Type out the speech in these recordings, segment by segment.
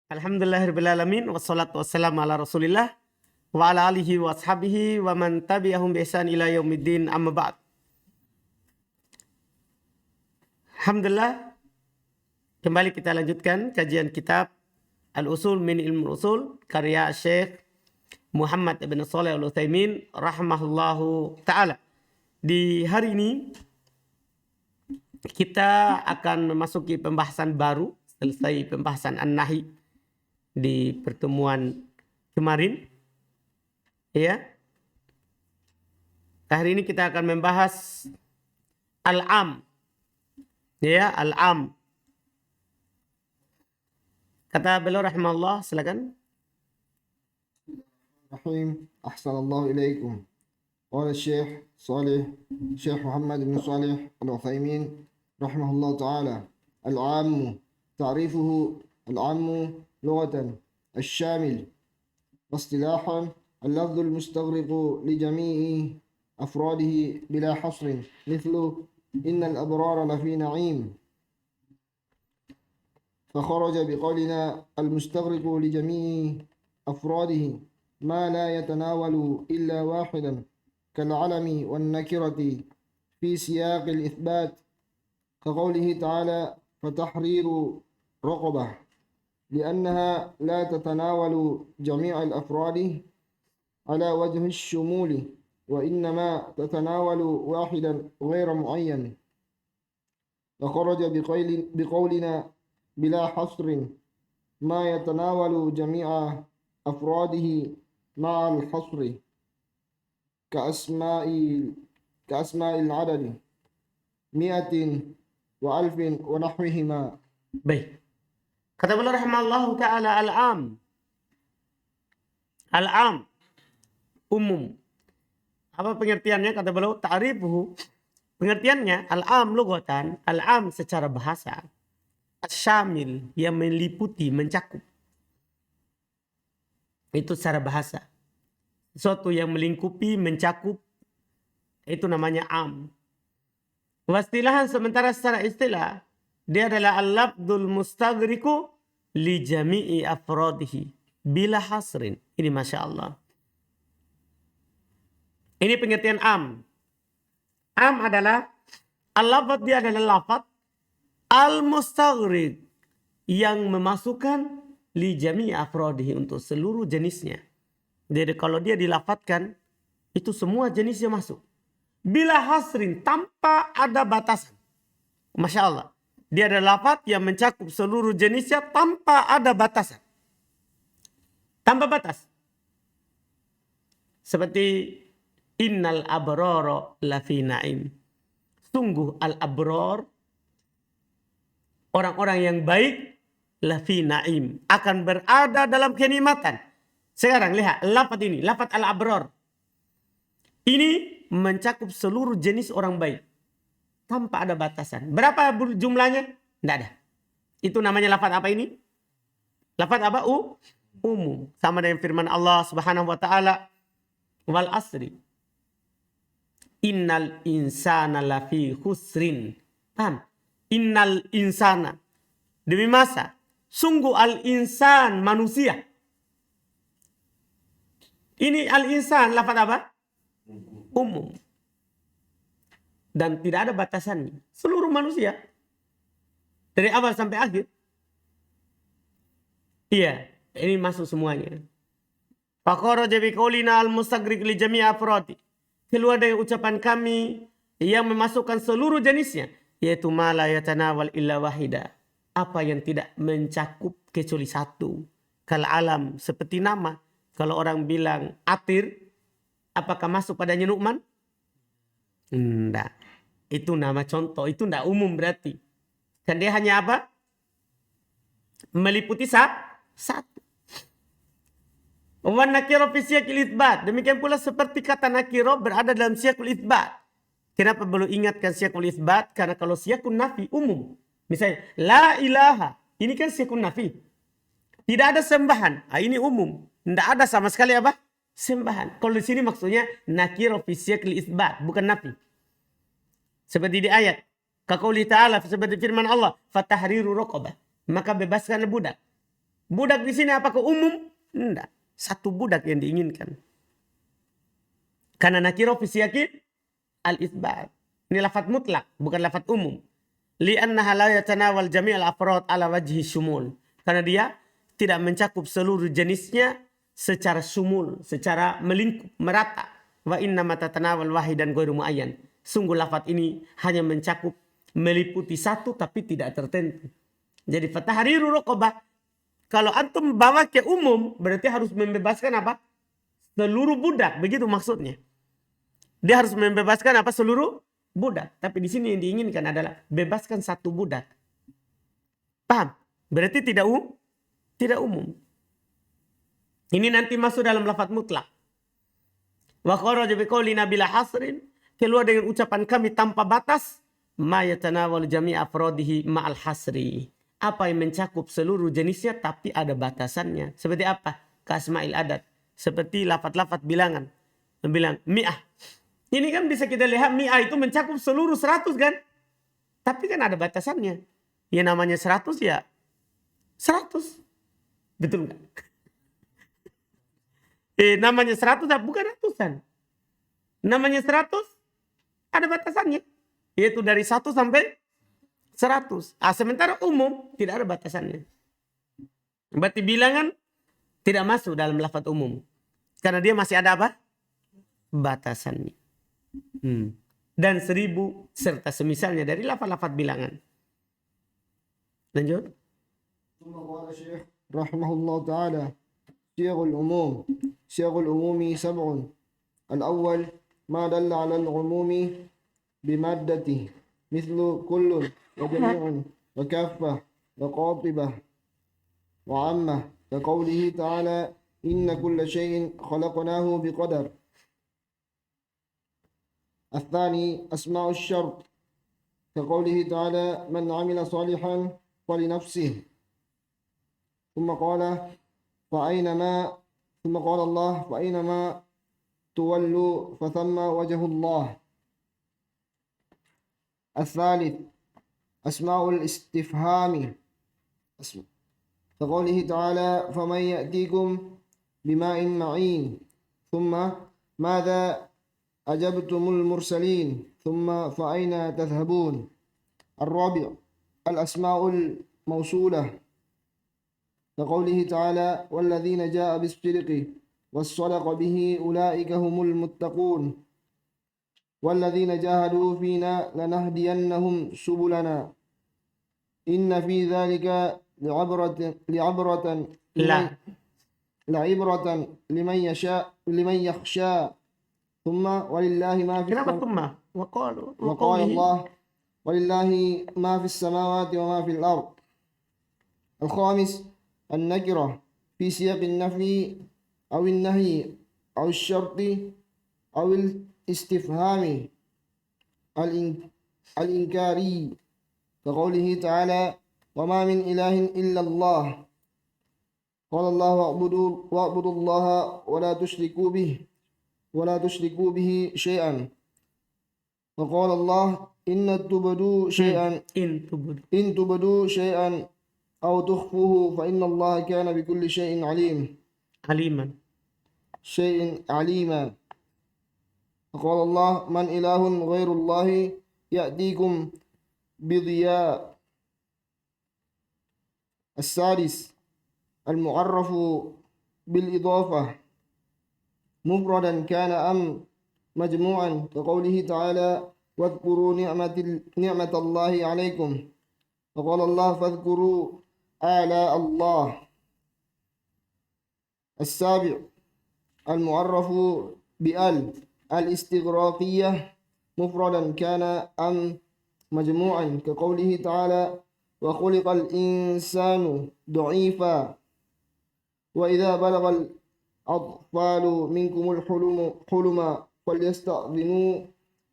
Alhamdulillahirrahmanirrahim. Wassalatu wassalamu ala rasulillah. Wa ala alihi wa ashabihi wa man tabi'ahum bi ihsan ila yaumiddin amma ba'd. Alhamdulillah. Kembali kita lanjutkan kajian kitab Al-Usul min Ilmu Usul karya Syekh Muhammad ibn Shalih Al-Utsaimin rahimahullahu ta'ala. Di hari ini kita akan memasuki pembahasan baru selesai pembahasan An-Nahi di pertemuan kemarin. Ya. Hari ini kita akan membahas Al-Am. Ya, Al-Am. Kata beliau rahimahullah, silakan. Rahim, ahsanallahu ilaikum. Qala Syekh Muhammad bin Shalih Al-Utsaimin rahimahullah ta'ala. Al-Am, ta'rifuhu al-Am لغة الشامل واصطلاحا اللفظ المستغرق لجميع أفراده بلا حصر مثل إن الأبرار لفي نعيم فخرج بقولنا المستغرق لجميع أفراده ما لا يتناول إلا واحدا كالعلم والنكرة في سياق الإثبات كقوله تعالى فتحرير رقبة لأنها لا تتناول جميع الأفراد على وجه الشمول وإنما تتناول واحدا غير معين وخرج بقولنا بلا حصر ما يتناول جميع أفراده مع الحصر كأسماء العدد 100 و1000 ونحوهما. Baik. Kata beliau rahimahullah ta'ala al-am. Al-am. Umum. Apa pengertiannya? Kata beliau ta'rifuhu. Pengertiannya al-am lughatan. Al-am secara bahasa. Syamil. Yang meliputi, mencakup. Itu secara bahasa. Sesuatu yang melingkupi, mencakup. Itu namanya am. Wastilahan sementara secara istilah. Dia adalah al-lafdzul mustaghriqu li jami'i afradihi bila hasrin. Ini Masya Allah. Ini pengertian am. Am adalah al-lafadz, dia adalah lafadz al-mustaghriq yang memasukkan li jami'i afradihi untuk seluruh jenisnya. Jadi kalau dia dilafadzkan itu semua jenisnya masuk. Bila hasrin, tanpa ada batasan. Masya Allah. Dia adalah lafadz yang mencakup seluruh jenisnya tanpa ada batasan. Tanpa batas. Seperti innal abrara lafi na'im. Sungguh al-abrar, orang-orang yang baik, lafi na'im, akan berada dalam kenikmatan. Sekarang lihat lafadz ini, lafadz al-abrar. Ini mencakup seluruh jenis orang baik. Tanpa ada batasan. Berapa jumlahnya? Tidak ada. Itu namanya lafaz apa ini? Lafaz apa? Umum. Sama dengan firman Allah subhanahu wa ta'ala. Wal asri. Innal insana lafi khusrin. Paham? Innal insana. Demi masa. Sungguh al-insan manusia. Ini al-insan lafaz apa? Umum. Dan tidak ada batasannya. Seluruh manusia. Dari awal sampai akhir. Iya. Ini masuk semuanya. Fakharaja biqaulina al-mustaghriq li jami' afradi. Keluar dari ucapan kami yang memasukkan seluruh jenisnya. Yaitu ma la yatanawal illa wahida. Apa yang tidak mencakup kecuali satu. Kal alam. Seperti nama. Kalau orang bilang atir. Apakah masuk padanya Nu'man? Enggak. Itu nama contoh. Itu enggak umum berarti. Dan dia hanya apa? Meliputi satu. Wan nakiro fi siyaqil itsbat. Demikian pula seperti kata nakiro berada dalam siyaqul itsbat. Kenapa perlu ingatkan siyaqul itsbat? Karena kalau siyaqun nafi umum. Misalnya la ilaha. Ini kan siyaqun nafi. Tidak ada sembahan. Ini umum. Tidak ada sama sekali apa? Sembahan. Kalau di sini maksudnya nakiro fi siyaqil itsbat, bukan nafi. Seperti di ayat. Kaqouli ta'ala, seperti firman Allah. Fatahriru raqabah. Maka bebaskan budak. Budak di sini apakah umum? Tidak. Satu budak yang diinginkan. Karena nakiro fi siyaqi al-itsbat. Ini lafaz mutlak, bukan lafaz umum. Li'annaha la yatanawal jami'al afrad ala wajhi syumul. Karena dia tidak mencakup seluruh jenisnya secara sumul, secara melingkup, merata. Wa inna matatanawal wahidan ghairu muayyan. Sungguh lafaz ini hanya mencakup, meliputi satu tapi tidak tertentu. Jadi fatahriru raqabah, kalau antum bawa ke umum berarti harus membebaskan apa? Seluruh budak, begitu maksudnya. Dia harus membebaskan apa? Seluruh budak. Tapi di sini yang diinginkan adalah bebaskan satu budak. Paham? Berarti tidak umum. Ini nanti masuk dalam lafaz mutlak. Wa kharaja biqaulina bila hasrin, keluar dengan ucapan kami tanpa batas, ma yatanawal jami' afradihi ma'al hasri. Apa yang mencakup seluruh jenisnya tapi ada batasannya. Seperti apa? Kasma'il adat. Seperti lafaz-lafaz bilangan. Bilang mi'ah. Ini kan bisa kita lihat mi'ah itu mencakup seluruh 100 kan? Tapi kan ada batasannya. Yang namanya 100 ya 100. Betul nggak? Namanya 100 bukan ratusan. Namanya 100 ada batasannya. Yaitu dari 1 sampai 100. Sementara umum tidak ada batasannya. Berarti bilangan tidak masuk dalam lafaz umum. Karena dia masih ada apa? Batasannya. Dan 1000 serta semisalnya dari lafaz-lafaz bilangan. Lanjut. Rahimahullah ta'ala. صيغ العموم 7. الأول ما دل على العموم بمادته مثل كل وجميع وكافة وقاطبة وعامة كقوله تعالى إن كل شيء خلقناه بقدر. الثاني أسماء الشرط كقوله تعالى من عمل صالحا فلنفسه. ثم قال الله فأينما تولوا فثم وجه الله. الثالث أسماء الاستفهام كقوله تعالى فمن يأتيكم بماء معين ثم ماذا أجبتم المرسلين ثم فأين تذهبون. الرابع الأسماء الموصولة كقوله تعالى والذين جاء بالصدق والصدق به أولئك هم المتقون والذين جاهدوا فينا لنهدينهم سبلنا إن في ذلك لعبرة لمن يخشى. ثم ولله ما في وقال الله ولله ما في السماوات وما في الأرض. الخامس النكرة في سياق النفي أو النهي أو الشرط أو الاستفهام الإنكاري كقوله تعالى وما من إله إلا الله قال الله واعبدوا الله ولا تشركوا به شيئا. وقال الله إن تبدوا شيئا أو تخفوه فإن الله كان بكل شيء عليما. وقال الله من إله غير الله يأتيكم بضياء. السادس المعرف بالإضافة مفردا كان أم مجموعا كقوله تعالى واذكروا نعمة الله عليكم. وقال الله فاذكروا آلاء الله. السابع المعرف بأل الاستغراقية مفردا كان أم مجموعا كقوله تعالى وخلق الإنسان ضعيفا وإذا بلغ الأطفال منكم الحلم فليستأذنوا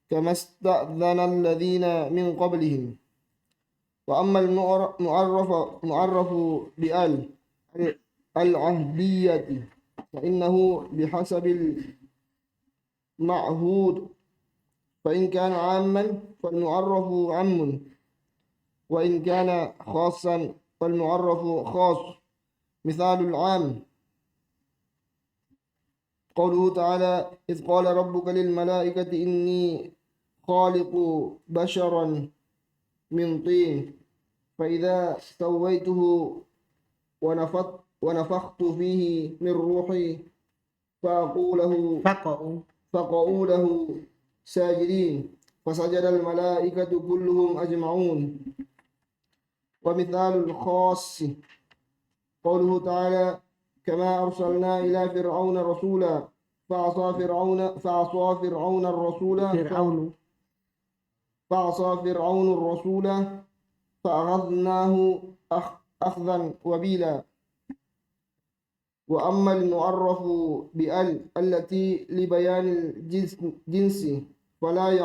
كما استأذن الذين من قبلهم. وأما المعرف بأل العهدية فإنه بحسب المعهود فإن كان عاما فالمعرف عام وإن كان خاصا فالمعرف خاص مثال العام قوله تعالى إذ قال ربك للملائكة إني خالق بشرا من طين فإذا سويته ونفخت فيه من روحي Faqa'u. فقعوا له ساجدين فسجد الملائكة كلهم أجمعون. ومثال الخاص قوله تعالى كما أرسلنا إلى فرعون رسولا فعصى فرعون الرسول Fir'aunu. فعصى فرعون الرسول فأخذناه أخذا وبيلا. وأما المعرف بأل التي لبيان الجنس فلا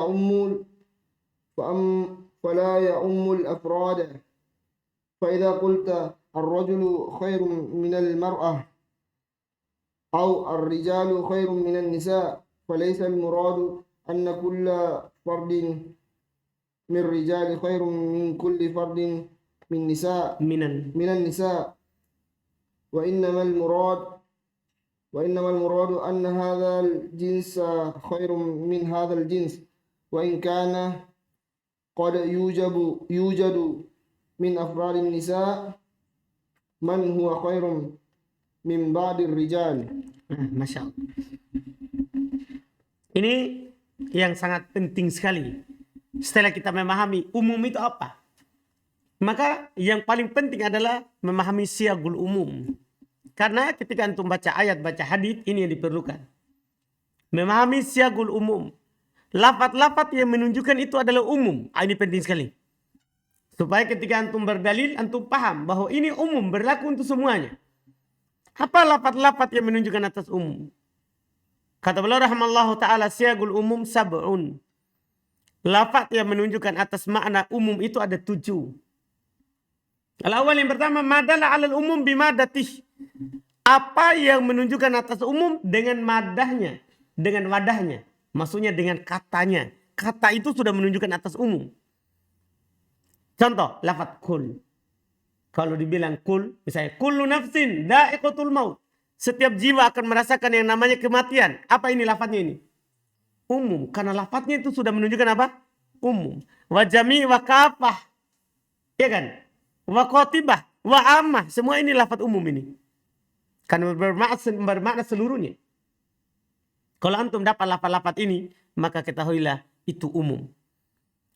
يعم الأفراد. فإذا قلت الرجل خير من المرأة أو الرجال خير من النساء فليس المراد أن كل فرد من رجال خير من كل فرد من النساء وإنما المراد أن هذا الجنس خير من هذا الجنس وإن كان قد يوجد من أفراد النساء من هو خير من بعض الرجال. Masya Allah. Ini yang sangat penting sekali. Setelah kita memahami umum itu apa, maka yang paling penting adalah memahami siyagul umum. Karena ketika antum baca ayat, baca hadis, ini yang diperlukan. Memahami siyagul umum. Lafaz-lafaz yang menunjukkan itu adalah umum. Ini penting sekali. Supaya ketika antum berdalil, antum paham bahwa ini umum, berlaku untuk semuanya. Apa lafaz-lafaz yang menunjukkan atas umum? Kata beliau rahimallahu ta'ala, siyagul umum sab'un. Lafaz yang menunjukkan atas makna umum itu ada 7. Al-awwal yang pertama, madalla alal umum bimadatih. Apa yang menunjukkan atas umum dengan madahnya, dengan wadahnya. Maksudnya dengan katanya. Kata itu sudah menunjukkan atas umum. Contoh, lafaz kul. Kalau dibilang kul, misalnya kullu nafsin da'iqatul maut. Setiap jiwa akan merasakan yang namanya kematian. Apa ini lafaznya ini? Umum. Karena lafaznya itu sudah menunjukkan apa? Umum. Wa jami' wa kafah. Ya kan? Wa qatibah. Wa ammah. Semua ini lafaz umum ini. Karena bermakna seluruhnya. Kalau antum dapat lafaz-lafaz ini, maka ketahuilah itu umum.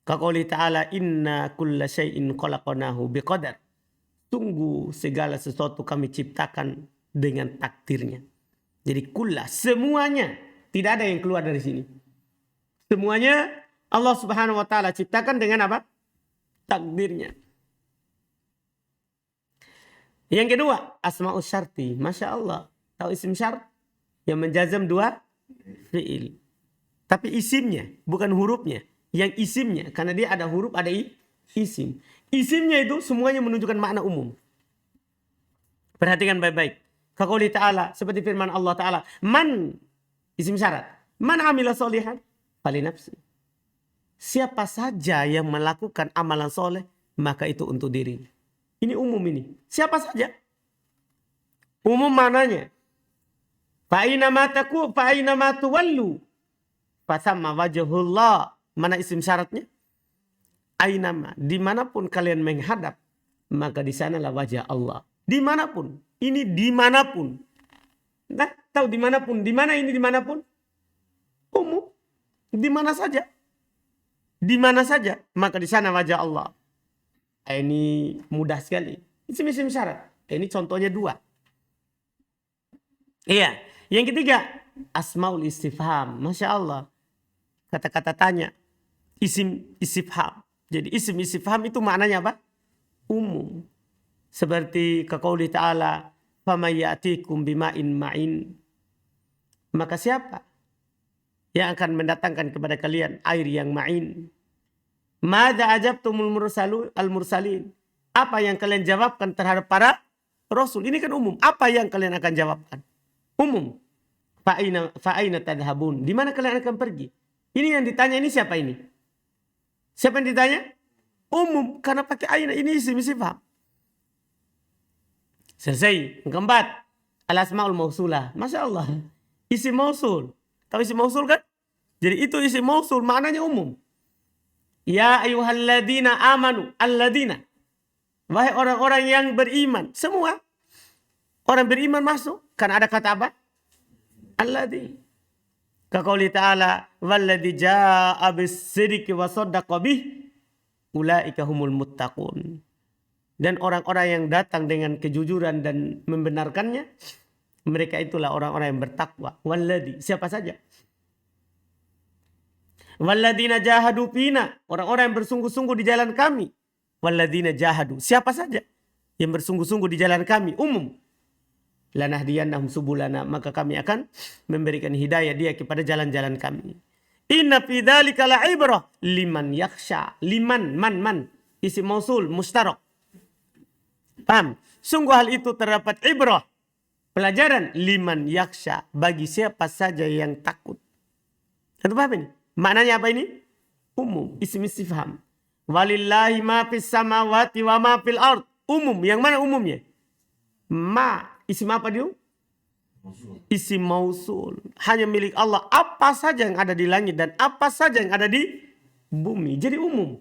Kaqouli ta'ala inna kulla syai'in khalaqnahu biqadar. Sungguh segala sesuatu kami ciptakan dengan takdirnya. Jadi kulla, semuanya. Tidak ada yang keluar dari sini. Semuanya Allah subhanahu wa ta'ala ciptakan dengan apa? Takdirnya. Yang kedua, asma'us syarti. Masya Allah. Tahu isim syarat? Yang menjazam 2 fi'il. Tapi isimnya, bukan hurufnya. Yang isimnya. Karena dia ada huruf, ada isim. Isimnya itu semuanya menunjukkan makna umum. Perhatikan baik-baik. Kaqouli ta'ala, seperti firman Allah ta'ala. Man, isim syarat. Man amila solihan, falinafsi. Siapa saja yang melakukan amalan soleh, maka itu untuk dirinya. Ini umum ini. Siapa saja. Umum mananya. Fa'inama tuwallu. Fasamma wajhullah. Mana isim syaratnya? Ainama. Dimanapun kalian menghadap. Maka di sanalah wajah Allah. Dimanapun. Ini dimanapun. Nah, tahu dimanapun. Dimana ini dimanapun? Umum. Dimana saja. Dimana saja. Maka di sana wajah Allah. Ini mudah sekali. Isim-isim syarat. Ini contohnya 2. Iya. Yang ketiga. Asmaul istifham. Masya Allah. Kata-kata tanya. Isim istifham. Jadi isim istifham itu maknanya apa? Umum. Seperti kaqouli ta'ala. Faman ya'tikum bima'in ma'in. Maka siapa yang akan mendatangkan kepada kalian air yang ma'in? Madza ajabtumul mursalin. Apa yang kalian jawabkan terhadap para rasul? Ini kan umum. Apa yang kalian akan jawabkan? Umum. Fa'aina tadhabun. Di mana kalian akan pergi? Ini yang ditanya ini siapa ini? Siapa yang ditanya? Umum. Karena pakai aina ini isim istifham. Selesai. Yang keempat, al-asmaul mausulah. Masya Allah. Isim mausul. Tahu isim mausul kan? Jadi itu isim mausul maknanya umum. Ya ayyuhalladzina amanu. Alladzina. Wahai orang-orang yang beriman. Semua. Orang beriman masuk. Kan ada kata apa? Alladzi. Kaqouli ta'ala. Walladzi ja'a bis-sidqi wa saddaqa bih. Ulaika humul muttaqun. Dan orang-orang yang datang dengan kejujuran dan membenarkannya. Mereka itulah orang-orang yang bertakwa. Walladzi. Siapa saja. Walladzina jahadu fina. Orang-orang yang bersungguh-sungguh di jalan kami. Walladzina jahadu. Siapa saja yang bersungguh-sungguh di jalan kami. Umum. Lanahdiyannahum subulana. Maka kami akan memberikan hidayah dia kepada jalan-jalan kami. Inna fi dzalika la'ibrah liman yakhsha. Liman, man. Isim mausul, mustarak. Paham? Sungguh hal itu terdapat ibrah. Pelajaran liman yakhsha. Bagi siapa saja yang takut. Anda paham ini? Maknanya apa ini? Umum. Isim istifham. Walillahi ma fis samawati wa ma fil ard. Umum. Yang mana umumnya? Ma. Isim apa dia? Isim mausul. Hanya milik Allah. Apa saja yang ada di langit dan apa saja yang ada di bumi. Jadi umum.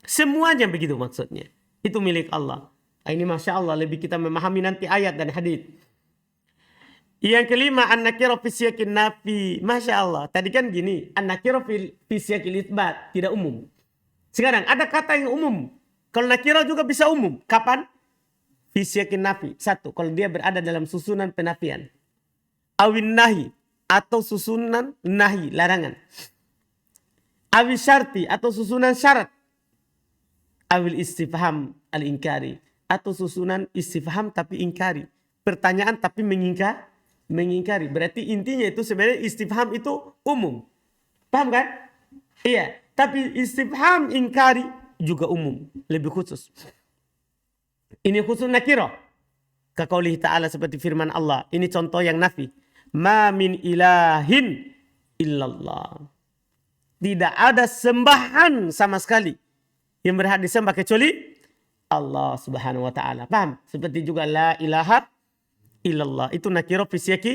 Semuanya begitu maksudnya. Itu milik Allah. Ini Masya Allah. Lebih kita memahami nanti ayat dan hadits. Yang kelima, an-nakirah fi siyaqin nafi. Masya Allah. Tadi kan gini, an-nakirah fi siyaqil itsbat, tidak umum. Sekarang ada kata yang umum. Kalau nakirah juga bisa umum. Kapan? Fi siyaqin nafi. Satu, kalau dia berada dalam susunan penafian. Awin nahi, atau susunan nahi, larangan. Awil syarti, atau susunan syarat. Awil istifham al-inkari, atau susunan istifham tapi inkari. Pertanyaan tapi mengingkari. Berarti intinya itu sebenarnya istifham itu umum. Paham kan? Iya. Tapi istifham ingkari juga umum. Lebih khusus. Ini khusus nakirah. Kaqaulihi ta'ala seperti firman Allah. Ini contoh yang nafi. Ma min ilahin illallah. Tidak ada sembahan sama sekali yang berhak disembah kecuali Allah subhanahu wa ta'ala. Paham? Seperti juga la ilaha illallah. Itu nakirah fi siyaqi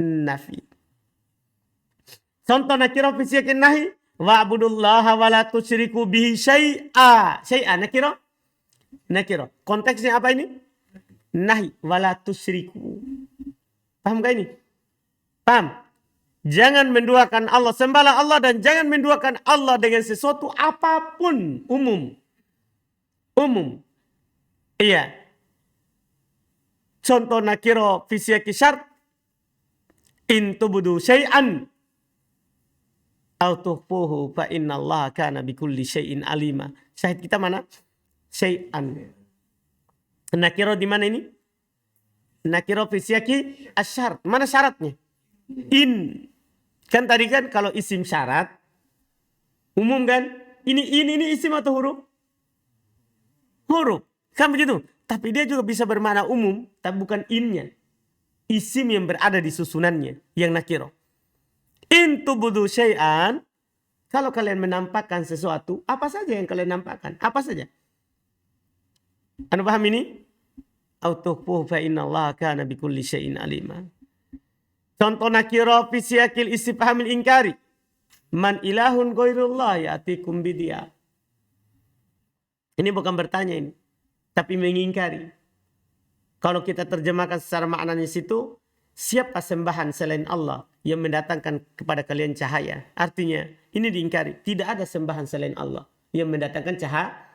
nafi. Contoh nakirah fi siyaqi nahi. Wa'budullaha wa la tusyriku bihi syai'a. Syai'a nakirah. Nakirah. Konteksnya apa ini? Nahi. Wa la tusyriku. Paham gak ini? Paham? Jangan menduakan Allah. Sembahlah Allah dan jangan menduakan Allah dengan sesuatu apapun. Umum. Iya. Contoh nakiro fi siyaqi syart. In tubudu syai'an. Au tukhfuhu fa innallaha kana bikulli syai'in alima. Syahid kita mana? Syai'an. Nakiro di mana ini? Nakiro fi siyaqi asyart. Mana syaratnya? In. Kan tadi kan kalau isim syarat. Umum kan? Ini isim atau huruf? Huruf. Kan begitu? Tapi dia juga bisa bermakna umum. Tapi bukan innya. Isim yang berada di susunannya. Yang nakiro. In tubudu syai'an. Kalau kalian menampakkan sesuatu. Apa saja yang kalian nampakkan? Apa saja? Anda paham ini? Autukhfuhu fa innallaha kana bikulli syai'in alima. Contoh nakiro fi siyaqil istifhamil inkari. Man ilahun ghairullah ya'tikum bidia. Ini bukan bertanya ini. Tapi mengingkari. Kalau kita terjemahkan secara maknanya situ. Siapa sembahan selain Allah yang mendatangkan kepada kalian cahaya. Artinya ini diingkari. Tidak ada sembahan selain Allah yang mendatangkan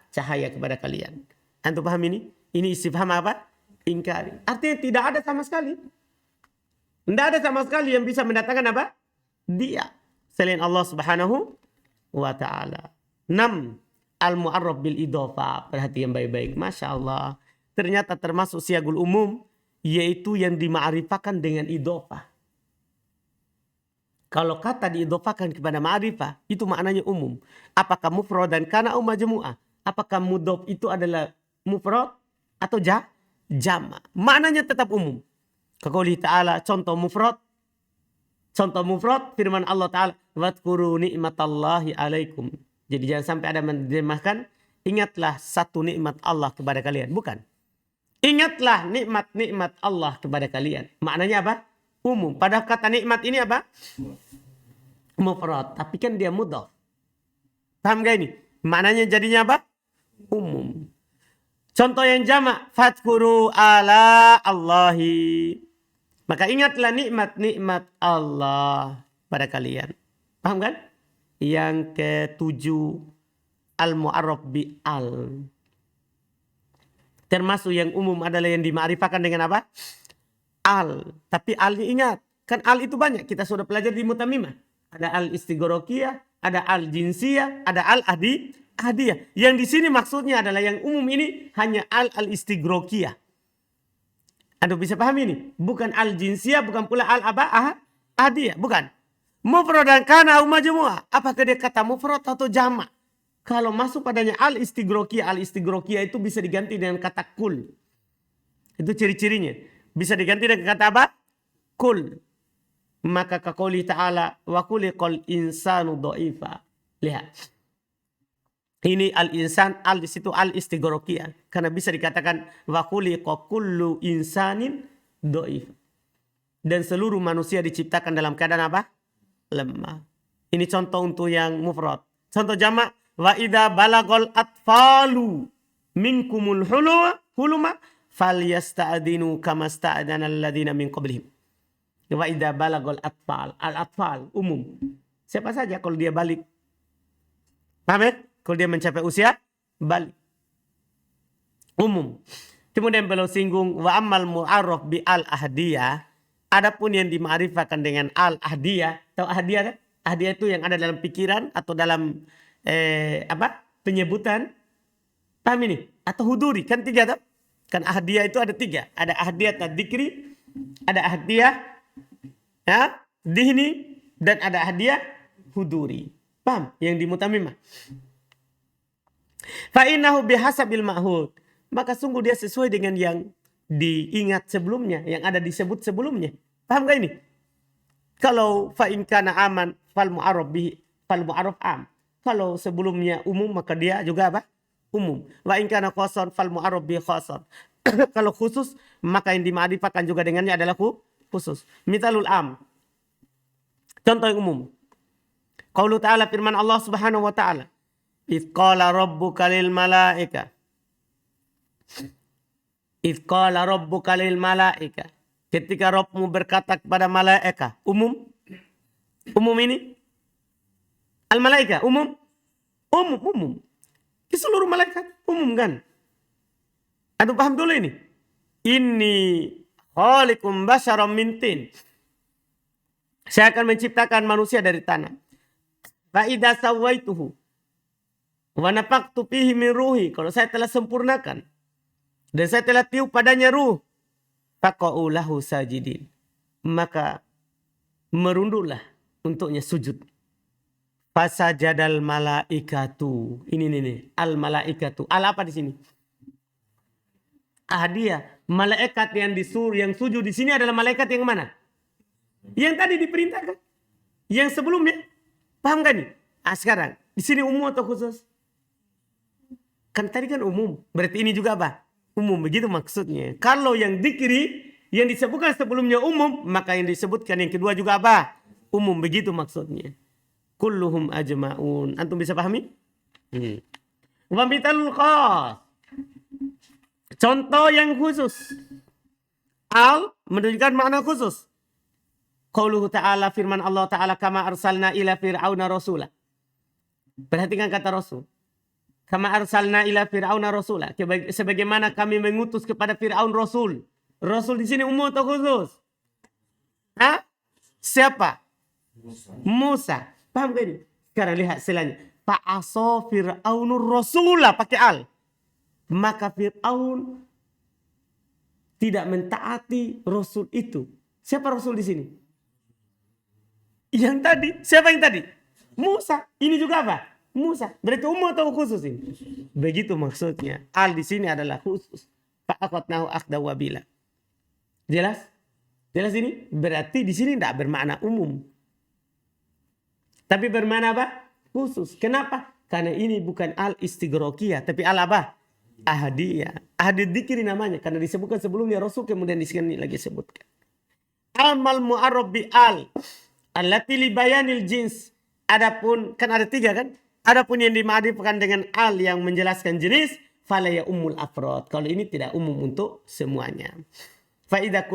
cahaya kepada kalian. Antum paham ini? Ini istifham apa? Ingkari. Artinya tidak ada sama sekali. Tidak ada sama sekali yang bisa mendatangkan apa? Dia. Selain Allah subhanahu wa ta'ala. 6. Al-mu'arraf bil idhofa. Perhatian baik-baik. Masya Allah. Ternyata termasuk siagul umum. Yaitu yang dima'rifakan dengan idhofa. Kalau kata diidhofakan kepada ma'rifah. Itu maknanya umum. Apakah mufrad dan kana au majmu'ah? Apakah mudhof itu adalah mufrad atau jama'? Maknanya tetap umum. Kaqouli ta'ala, contoh mufrad firman Allah ta'ala, wadhkuru ni'matallahi alaikum. Jadi jangan sampai ada menerjemahkan ingatlah satu nikmat Allah kepada kalian. Bukan. Ingatlah nikmat-nikmat Allah kepada kalian. Maknanya apa? Umum. Padahal kata nikmat ini apa? Mufrad. Tapi kan dia mudhaf. Paham gak ini? Maknanya jadinya apa? Umum. Contoh yang jamak. Fadhkuru ala Allahi. Maka ingatlah nikmat-nikmat Allah pada kalian. Paham kan? Yang ketujuh. Al-mu'arraf bi al. Termasuk yang umum adalah yang dima'rifakan dengan apa? Al. Tapi al ingat. Kan al itu banyak. Kita sudah pelajari di Mutamimah. Ada al istighraqiyah, ada al jinsiyah, ada al ahdiyah. Yang di sini maksudnya adalah yang umum ini hanya al istighraqiyah. Anda bisa paham ini? Bukan al jinsiyah, bukan pula al ahdiyah. Bukan. Mufrad dan kana majmu'ah. Apakah dia kata mufrad atau jamak? Kalau masuk padanya al istighraqiyah itu bisa diganti dengan kata kul. Itu ciri-cirinya. Bisa diganti dengan kata apa? Kul. Maka kaqouli ta'ala wa khuliqal insanu dha'ifa. Lihat. Ini al-insan, al di situ al istighraqiyah. Karena bisa dikatakan wa khuliqa kullu insanin dha'if. Dan seluruh manusia diciptakan dalam keadaan apa? Lemah. Ini contoh untuk yang mufrad. Contoh jamak wa idza balagol atfalu minkumul huluma falyasta'dinu kama sta'dana alladziina min qablihim. Wa idza balagol atfal. Al-atfal umum. Siapa saja kalau dia balik. Paham ya? Kalau dia mencapai usia balik. Umum. Kemudian beliau singgung wa ammal mu'arraf bi al-ahdiyah. Adapun yang dima'rifakan dengan al-ahdiyah. Tahu ahdiyah kan? Ahdiyah itu yang ada dalam pikiran atau dalam penyebutan. Paham ini? Atau huduri. Kan tiga tak? Kan ahdiyah itu ada tiga. Ada ahdiyah tadzikri. Ada ahdiyah dihni. Dan ada ahdiyah huduri. Paham? Yang di Mutamimah. Fa'innahu bihasabil ma'hud. Maka sungguh dia sesuai dengan yang diingat sebelumnya. Yang ada disebut sebelumnya. Paham gak ini? Kalau fa'in kana aman fal mu'arraf bihi fal mu'arraf am. Kalau sebelumnya umum maka dia juga apa? Umum. Wa in kana khasan fal mu'arraf bihi khasan. Kalau khusus maka yang dima'rifakan juga dengannya adalah khusus. Mithalul am. Contoh yang umum. Qaulu ta'ala firman Allah Subhanahu wa ta'ala. Idz qala rabbuka lil malaika. Idz qala rabbuka lil malaika. Ketika Rabbmu berkata kepada malaikat. Umum. Umum ini. Al-malaika. Umum. Umum. Di seluruh malaikat. Umum kan. Aduh paham dulu ini. Inni khaliqum basyaram min tin. Saya akan menciptakan manusia dari tanah. Fa idza sawaituhu wa nafaqtu fihi min ruhi. Kalau saya telah sempurnakan dan saya telah tiup padanya ruh, faqa'u lahu sajidin. Maka merunduklah untuknya sujud. Fasajadal malaikatu. Ini al malaikatu. Al apa di sini? Ahdiyah. Malaikat yang disuruh yang sujud di sini adalah malaikat yang mana? Yang tadi diperintahkan. Yang sebelumnya. Paham kan nih? Sekarang di sini umum atau khusus? Kan tadi kan umum. Berarti ini juga apa? Umum. Begitu maksudnya. Kalau yang dikiri yang disebutkan sebelumnya umum, maka yang disebutkan yang kedua juga apa? Umum. Begitu maksudnya. Kulluhum ajma'un. Antum bisa pahami? Wa mithalul khas. Contoh yang khusus. Al menunjukkan makna khusus. Qauluhu ta'ala firman Allah ta'ala kama arsalna ila fir'auna rasula. Perhatikan kata Rasul. Kama arsalna ila fir'auna rasula. Sebagaimana kami mengutus kepada Fir'aun Rasul. Rasul di sini umum atau khusus? Siapa? Musa. Paham gak ini? Sekarang lihat selanjutnya. Fa'asa fir'aunur rasula. Pakai al. Maka Fir'aun tidak mentaati Rasul itu. Siapa Rasul di sini? Yang tadi. Siapa yang tadi? Musa. Ini juga apa? Musa. Berarti umum atau khusus ini? Begitu maksudnya. Al di sini adalah khusus. Fa'akhadnahu akhda wabila. Jelas? Jelas ini? Berarti di sini tidak bermakna umum. Tapi bermakna apa? Khusus. Kenapa? Karena ini bukan al istighraqiyah. Tapi al apa? ahadiyah. Ahadiyah dzikri namanya karena disebutkan sebelumnya Rasul, kemudian di sini lagi sebutkan. Amal mu'arrab bi al allati li bayanil jins. Adapun kan ada 3 kan? Adapun yang dimakrifkan dengan al yang menjelaskan jenis, fala ya ummul afrad. Kalau ini tidak umum untuk semuanya. Fa idza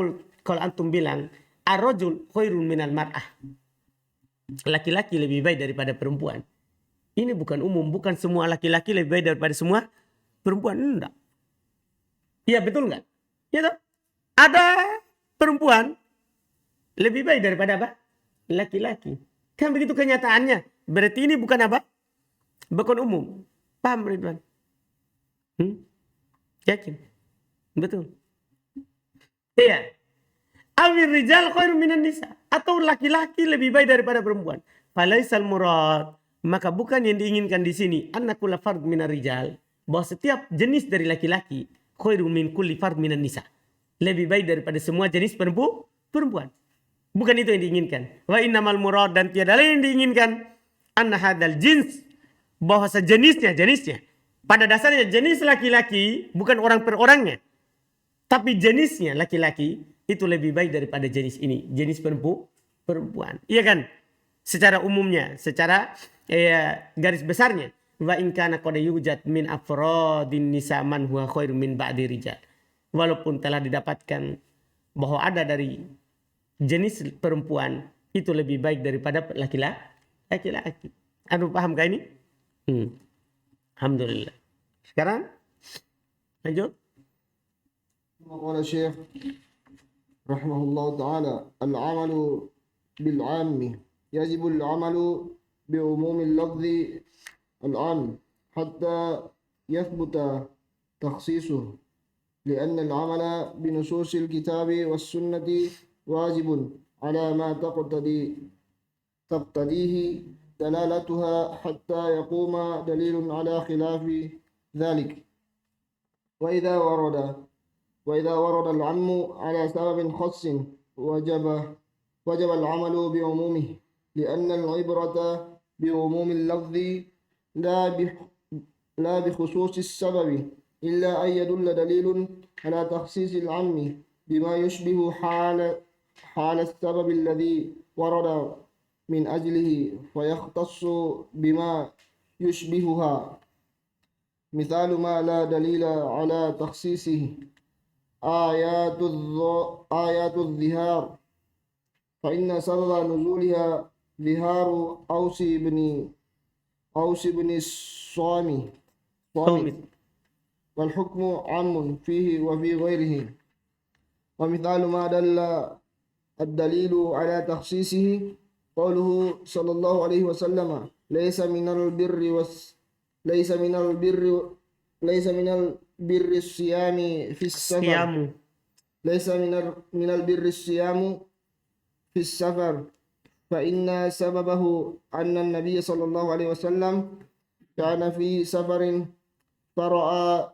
kalau antum bilang ar-rajul khairun minal mar'ah. Laki-laki lebih baik daripada perempuan. Ini bukan umum, bukan semua laki-laki lebih baik daripada semua perempuan. Enggak. Iya betul enggak? Ya toh? Ada perempuan lebih baik daripada apa? Laki-laki. Kan begitu kenyataannya. Berarti ini bukan apa? Bukan umum. Paham Ridwan? Yakin? Betul. Iya. Awir rijal khairu minan nisa. Atau laki-laki lebih baik daripada perempuan. Falaisal murad. Maka bukan yang diinginkan di sini. Anna kulla fard minar rijal. Bahwa setiap jenis dari laki-laki. Khairu min kulli fard minan nisa. Lebih baik daripada semua jenis perempuan. Bukan itu yang diinginkan. Wa innamal murad, dan tiada lain yang diinginkan. Anna hadal jins. Bahwa sejenisnya. Pada dasarnya jenis laki-laki bukan orang per orangnya. Tapi jenisnya laki-laki itu lebih baik daripada jenis ini. Jenis perempuan. Iya kan? Secara umumnya. Secara garis besarnya. Wa in kana qad yujad min afradin nisa man huwa khairu min ba'di rijal. Walaupun telah didapatkan bahwa ada dari jenis perempuan itu lebih baik daripada laki-laki. Anu pahamkah ini? Alhamdulillah. Sekarang lanjut. قال الشيخ رحمه الله تعالى: العمل بالعام، يجب العمل بعموم اللفظ العام حتى يثبت تخصيصه، لأن العمل بنصوص الكتاب والسنة واجب على ما تقتضيه دلالتها حتى يقوم دليل على خلاف ذلك. وإذا ورد العم على سبب خاص وجب العمل بعمومه، لأن العبرة بعموم اللفظ لا بخصوص السبب، إلا أن يدل دليل على تخصيص العم بما يشبه حال السبب الذي ورد من أجله، فيختص بما يشبهها. مثال ما لا دليل على تخصيصه آيات الظهار، فإن سبب نزولها ظهار أوس بن الصامت، والحكم عام فيه وفي غيره. ومثال ما دل الدليل على تخصيصه قوله صلى الله عليه وسلم: ليس من البر الصيام في السفر، ليس من البر الصيام في السفر، فإن سببه أن النبي صلى الله عليه وسلم كان في سفر فرأى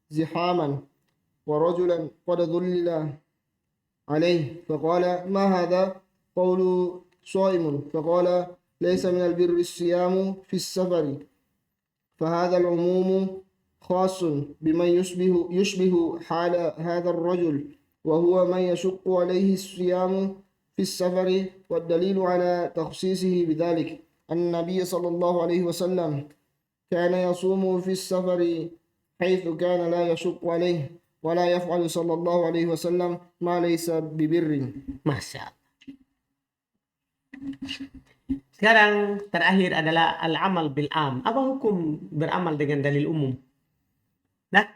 زحاما ورجلا قد ظلل عليه، فقال: ما هذا؟ قولوا: صائم. فقال: ليس من البر الصيام في السفر. فهذا العموم خاص بمن يشبه حال هذا الرجل، وهو من يشق عليه الصيام في السفر. والدليل على تخصيصه بذلك أن النبي صلى الله عليه وسلم كان يصوم في السفر حيث كان لا يشق عليه، ولا يفعل صلى الله عليه وسلم ما ليس ببر. Masya Allah. Sekarang terakhir adalah al-amal bil-am. Apa hukum beramal dengan dalil umum? Nah,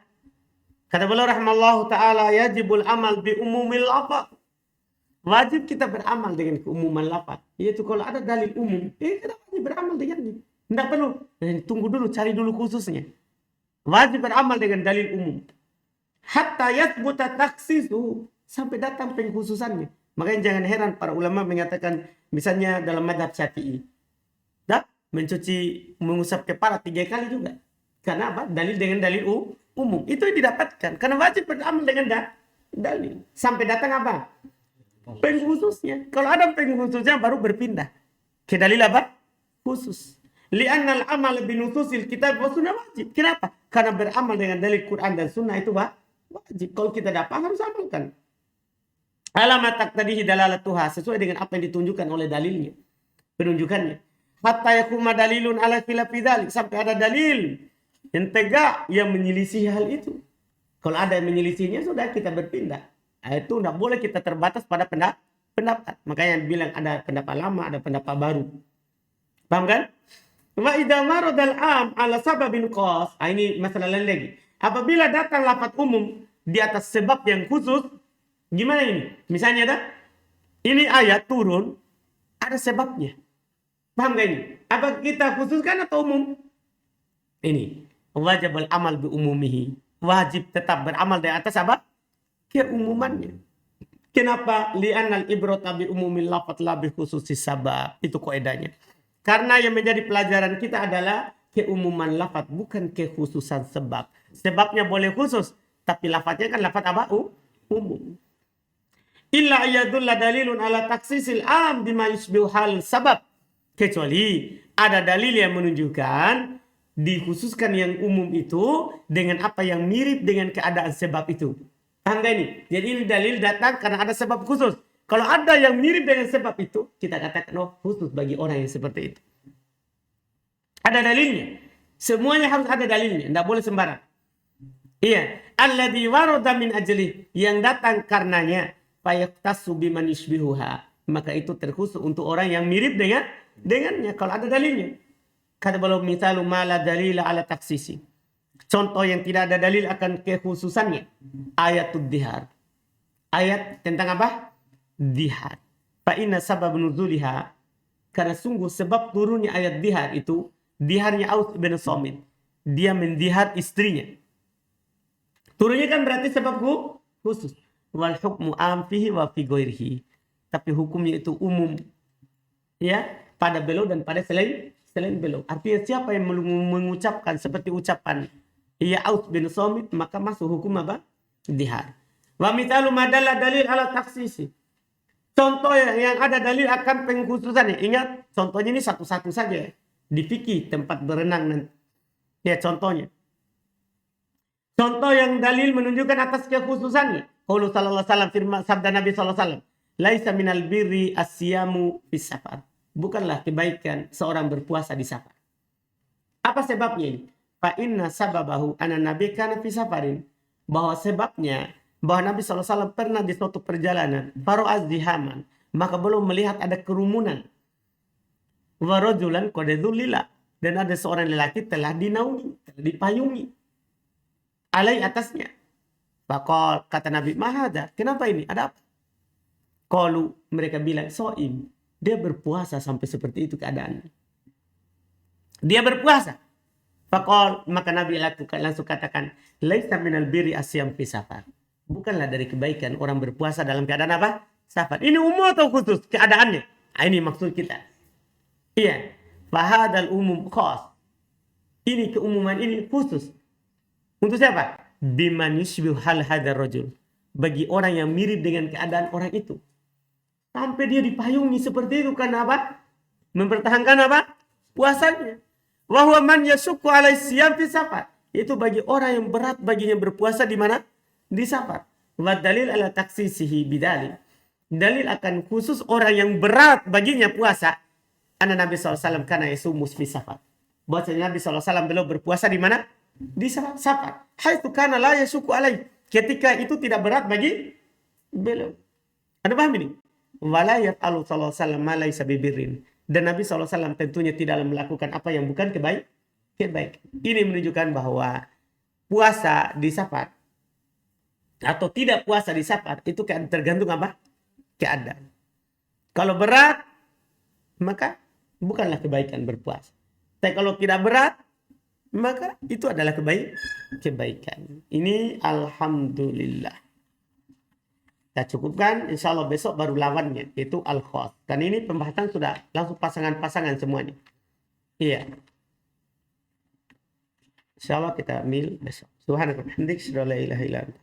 kata beliau rahimallahu ta'ala, yajibul amal bi umumil lafaz. Wajib kita beramal dengan keumuman lafaz. Yaitu kalau ada dalil umum, kita wajib beramal dengannya. Tidak perlu, tunggu dulu, cari dulu khususnya. Wajib beramal dengan dalil umum. Hatta yathbuta takhsisu, sampai datang pengkhususannya. Makanya jangan heran para ulama mengatakan, misalnya dalam mazhab Syafi'i, mengusap kepala 3 kali juga. Karena apa? Dalil dengan dalil umum. Itu yang didapatkan. Karena wajib beramal dengan dalil. Sampai datang apa? Pengkhususnya. Kalau ada pengkhususnya baru berpindah ke dalil apa? Khusus. Li'anna al-amal binususil kitab wa sunnah wajib. Kenapa? Karena beramal dengan dalil Quran dan sunnah itu wajib. Kalau kita dapat harus amalkan. Alamat taqtadihi dalalatuha, sesuai dengan apa yang ditunjukkan oleh dalilnya, penunjukannya. Hatta yakuma dalilun ala khilafi dzalik, sampai ada dalil yang tegak yang menyelisih hal itu. Kalau ada yang menyelisihnya, sudah kita berpindah. Itu tidak boleh kita terbatas pada pendapat. Makanya bilang ada pendapat lama, ada pendapat baru. Paham kan? Wa idza maradal am ala sababin khas. Ini masalah lain lagi. Apabila datang lafaz umum di atas sebab yang khusus, gimana ini? Misalnya ini ayat turun, ada sebabnya. Paham gak ini? Apa kita khususkan atau umum? Ini. Wajib amal bi umumihi. Wajib tetap beramal di atas apa? Keumumannya. Kenapa? Li'annal ibrata bi umumil lafaz la bi khususis sabab. Itu kaidahnya. Karena yang menjadi pelajaran kita adalah keumuman lafaz, bukan kekhususan sebab. Sebabnya boleh khusus, tapi lafaznya kan lafaz apa? Umum. Illa ayadulla dalilun ala taksisil am bima yusbihu hal sabab. Kecuali ada dalil yang menunjukkan dikhususkan yang umum itu dengan apa yang mirip dengan keadaan sebab itu. Paham gak ini? Jadi ini dalil datang karena ada sebab khusus. Kalau ada yang mirip dengan sebab itu, kita katakan khusus bagi orang yang seperti itu. Ada dalilnya. Semuanya harus ada dalilnya. Tidak boleh sembarang. Iya. Alladhi warada min ajli. Yang datang karenanya. Fayaqtasu biman yushbihuha. Maka itu terkhusus untuk orang yang mirip dengannya. Kalau ada dalilnya. Kata beliau misalu mala dalila ala taksisi. Contoh yang tidak ada dalil akan kekhususannya. Ayatud dihar. Ayat tentang apa? Dihar. Fa inna sabab nuzuliha. Karena sungguh sebab turunnya ayat dihar itu. Diharnya Aus bin Somit. Dia mendihar istrinya. Turunnya kan berarti sebab khusus. Wal hukmu am fihi wa fi ghairihi. Tapi hukumnya itu umum. Ya, pada beliau dan pada selain beliau. Artinya siapa yang mengucapkan seperti ucapan ya Aus bin Somit, maka masuk hukum apa? Dihar. Wa mithalu madalla dalil ala taksisi. Contoh yang ada dalil akan pengkhususannya. Ingat, contohnya ini satu-satu saja. Di fikih tempat berenang nanti. Ya, contohnya. Contoh yang dalil menunjukkan atas kekhususannya. Qaulu sallallahu alaihi wasallam, firman sabda Nabi sallallahu alaihi wasallam, laisa minal birri asyamu fis safar. Bukanlah kebaikan seorang berpuasa di safar. Apa sebabnya ini? Fa inna sababahu anna nabi kana fi safarin. Bahwa sebabnya bahwa Nabi SAW pernah di suatu perjalanan, faro'az dihaman, maka belum melihat ada kerumunan. Warajulan qadadzulila, dan ada seorang lelaki telah dinaungi, telah dipayungi. Alai atasnya. Faqal, kata Nabi, mahada, kenapa ini? Ada apa? Qalu, mereka bilang, so'im. Dia berpuasa sampai seperti itu keadaannya. Dia berpuasa. Faqal, maka Nabi langsung katakan, laisa minal birri asyam fi safar. Bukanlah dari kebaikan orang berpuasa dalam keadaan apa? Safar. Ini umum atau khusus keadaannya? Ini maksud kita. Iya. Fahadal umum khas. Ini keumuman ini khusus. Untuk siapa? Biman yushbihu hal hadar rajul. Bagi orang yang mirip dengan keadaan orang itu. Sampai dia dipayungi seperti itu karena apa? Mempertahankan apa? Puasanya. Wa huwa man yashukku alai siyam fi safar. Itu bagi orang yang berat baginya berpuasa di mana? Di safar. Wa dalil ala taksisihi bidali. Dalil akan khusus orang yang berat baginya puasa. Anna Nabi SAW kana yasumus fi safar. Bahwasanya Nabi SAW beliau berpuasa di mana? Di safar. Haitsu kana la yashukku alai. Ketika itu tidak berat bagi beliau. Anda paham ini? Wala yaf'alu sallallahu alaihi wasallam ma laysa bibirrin. Dan Nabi SAW tentunya tidak melakukan apa yang bukan kebaikan. Ini menunjukkan bahwa puasa di safar atau tidak puasa di safar itu tergantung apa? Keadaan. Kalau berat, maka bukanlah kebaikan berpuasa. Tapi kalau tidak berat, maka itu adalah kebaikan. Ini alhamdulillah. Kita cukupkan, insya Allah besok baru lawannya, yaitu al-khas. Dan ini pembahasan sudah langsung pasangan-pasangan semuanya. Iya. Insya Allah kita ambil besok. Subhanallah, alhamdulillah, la ilaha illa anta.